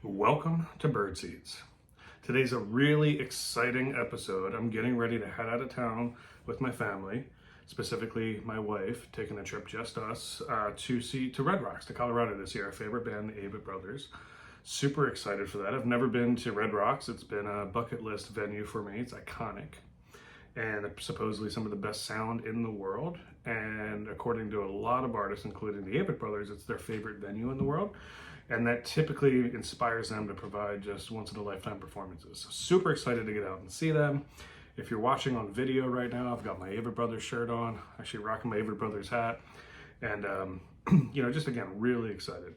Welcome to Birdseeds. Today's a really exciting episode. I'm getting ready to head out of town with my family, specifically my wife, taking a trip, just us, to Red Rocks, to Colorado this year. Our favorite band, the Avett Brothers. Super excited for that. I've never been to Red Rocks. It's been a bucket list venue for me. It's iconic and supposedly some of the best sound in the world. And according to a lot of artists, including the Avett Brothers, it's their favorite venue in the world. And that typically inspires them to provide just once-in-a-lifetime performances. So super excited to get out and see them. If you're watching on video right now, I've got my Avett Brothers shirt on, actually rocking my Avett Brothers hat. And, just again, really excited.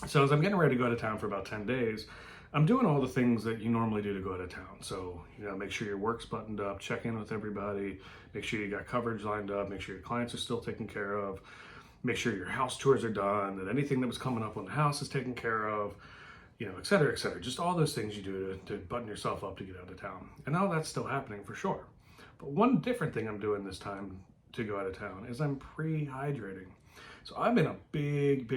So as I'm getting ready to go out of town for about 10 days, I'm doing all the things that you normally do to go out of town. So, make sure your work's buttoned up, check in with everybody, make sure you got coverage lined up, make sure your clients are still taken care of, make sure your house tours are done, that anything that was coming up on the house is taken care of, et cetera, et cetera. Just all those things you do to button yourself up to get out of town. And all that's still happening for sure. But one different thing I'm doing this time to go out of town is I'm pre-hydrating. So I've been a big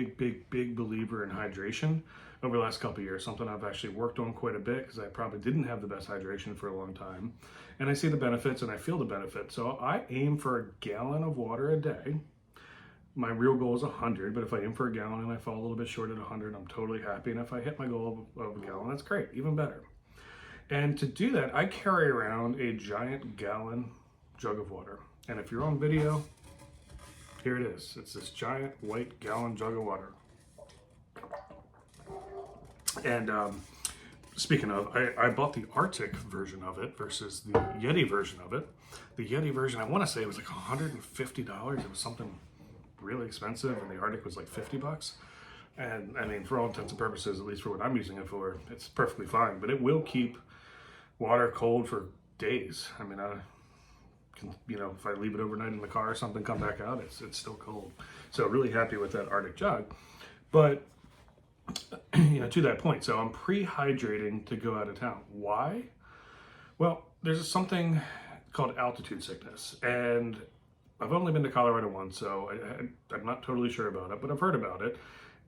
believer in hydration over the last couple of years, something I've actually worked on quite a bit because I probably didn't have the best hydration for a long time. And I see the benefits and I feel the benefits. So I aim for a gallon of water a day. My real goal is 100, but if I aim for a gallon and I fall a little bit short at 100, I'm totally happy. And if I hit my goal of a gallon, that's great, even better. And to do that, I carry around a giant gallon jug of water. And if you're on video, here it is. It's this giant white gallon jug of water. And speaking of, I bought the Arctic version of it versus the Yeti version of it. The Yeti version, I want to say it was like $150. It was something really expensive, and the Arctic was like $50. And I mean, for all intents and purposes, at least for what I'm using it for, it's perfectly fine. But it will keep water cold for days. I mean, if I leave it overnight in the car or something, come back out, it's still cold. So really happy with that Arctic jug. But to that point, so I'm pre-hydrating to go out of town. Why? Well, there's something called altitude sickness, and I've only been to Colorado once, so I'm not totally sure about it, but I've heard about it.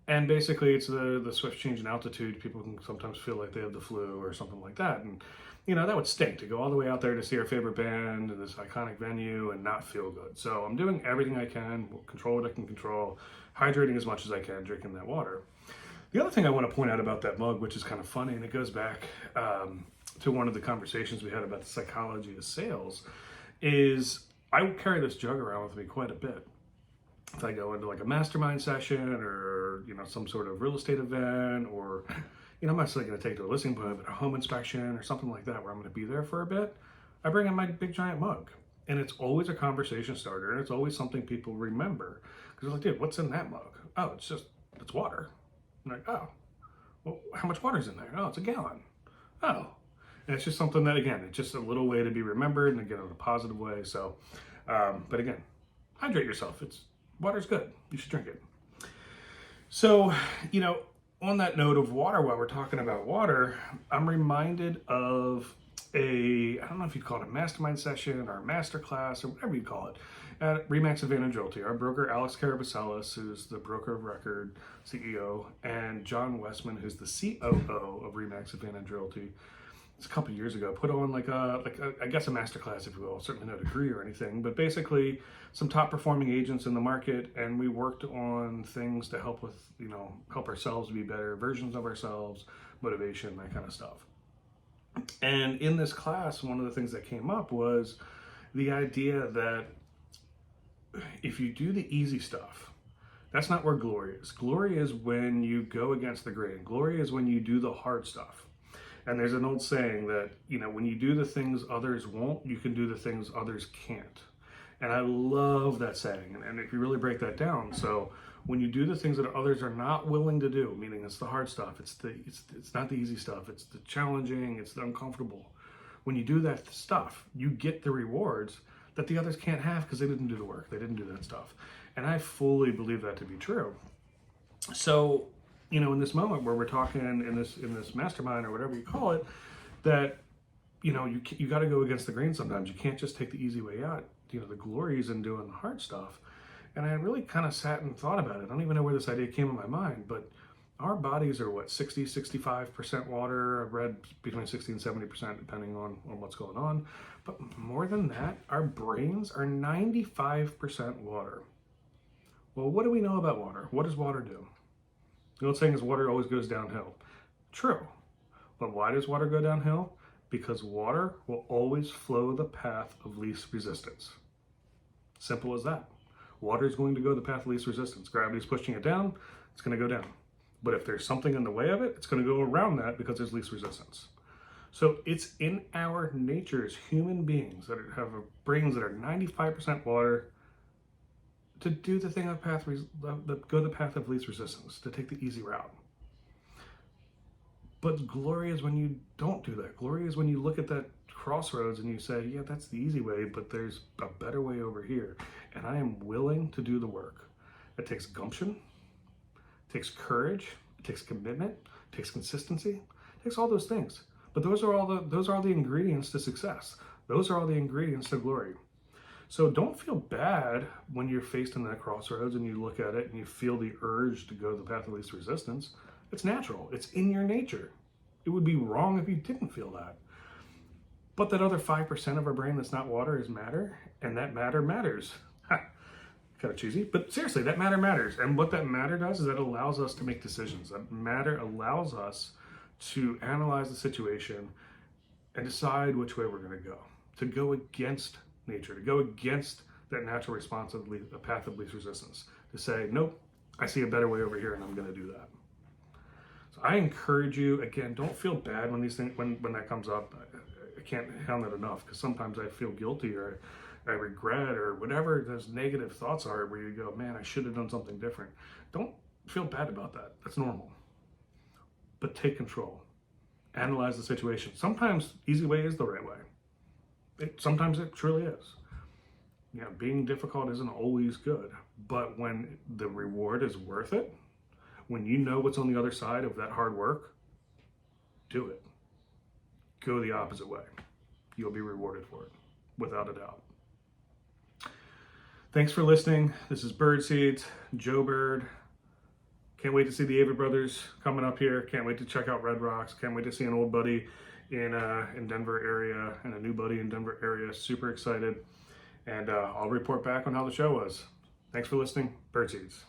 And basically, it's the swift change in altitude. People can sometimes feel like they have the flu or something like that. And, that would stink to go all the way out there to see our favorite band in this iconic venue and not feel good. So I'm doing everything I can, control what I can control, hydrating as much as I can, drinking that water. The other thing I want to point out about that mug, which is kind of funny, and it goes back to one of the conversations we had about the psychology of sales, is I carry this jug around with me quite a bit. If I go into like a mastermind session or, some sort of real estate event, or, I'm not necessarily going to take to a listing appointment, but a home inspection or something like that where I'm going to be there for a bit, I bring in my big giant mug. And it's always a conversation starter, and it's always something people remember. Because they're like, dude, what's in that mug? Oh, it's water. I'm like, oh, well, how much water's in there? Oh, it's a gallon. Oh. And it's just something that, again, it's just a little way to be remembered, and again, in a positive way. So, but again, hydrate yourself. Water's good. You should drink it. So, on that note of water, while we're talking about water, I'm reminded of I don't know if you'd call it a mastermind session or a master class or whatever you call it, at RE/MAX Advantage Realty. Our broker, Alex Karabaselis, who's the broker of record, CEO, and John Westman, who's the COO of RE/MAX Advantage Realty. It's a couple years ago, put on like a master class, if you will, certainly no degree or anything, but basically some top performing agents in the market. And we worked on things to help with, help ourselves be better versions of ourselves, motivation, that kind of stuff. And in this class, one of the things that came up was the idea that if you do the easy stuff, that's not where glory is. Glory is when you go against the grain. Glory is when you do the hard stuff. And there's an old saying that, when you do the things others won't, you can do the things others can't. And I love that saying. And if you really break that down, so when you do the things that others are not willing to do, meaning it's the hard stuff, it's not the easy stuff, it's the challenging, it's the uncomfortable. When you do that stuff, you get the rewards that the others can't have because they didn't do the work, they didn't do that stuff. And I fully believe that to be true. So, in this moment where we're talking in this mastermind or whatever you call it, that you got to go against the grain sometimes. You can't just take the easy way out. The glory is in doing the hard stuff. And I really kind of sat and thought about it. I don't even know where this idea came in my mind, but Our bodies are what, 65% water. I've read between 60 and 70% depending on what's going on. But more than that, our brains are 95% water. Well, what do we know about water? What does water do? The old saying is water always goes downhill. True. But why does water go downhill? Because water will always flow the path of least resistance. Simple as that. Water is going to go the path of least resistance. Gravity is pushing it down, it's going to go down. But if there's something in the way of it, it's going to go around that because there's least resistance. So it's in our nature as human beings that have brains that are 95% water to do the thing that go the path of least resistance, to take the easy route. But glory is when you don't do that. Glory is when you look at that crossroads and you say, yeah, that's the easy way, but there's a better way over here. And I am willing to do the work. It takes gumption. It takes courage, it takes commitment, it takes consistency, it takes all those things. But those are all the ingredients to success. Those are all the ingredients to glory. So don't feel bad when you're faced in that crossroads and you look at it and you feel the urge to go the path of least resistance. It's natural. It's in your nature. It would be wrong if you didn't feel that. But that other 5% of our brain that's not water is matter, and that matter matters. Kind of cheesy, but seriously, that matter matters. And what that matter does is that allows us to make decisions. That matter allows us to analyze the situation and decide which way we're going to go against nature, to go against that natural response of the path of least resistance, to say, nope, I see a better way over here and I'm going to do that. So I encourage you, again, don't feel bad when these things, when that comes up. I can't handle it enough because sometimes I feel guilty or I regret or whatever those negative thoughts are where you go, man, I should have done something different. Don't feel bad about that. That's normal. But take control. Analyze the situation. Sometimes easy way is the right way. Sometimes it truly is. Yeah, being difficult isn't always good. But when the reward is worth it, when you know what's on the other side of that hard work, do it. Go the opposite way. You'll be rewarded for it, without a doubt. Thanks for listening. This is Birdseeds, Joe Bird. Can't wait to see the Ava Brothers coming up here. Can't wait to check out Red Rocks. Can't wait to see an old buddy in Denver area and a new buddy in Denver area. Super excited. And I'll report back on how the show was. Thanks for listening. Birdseeds.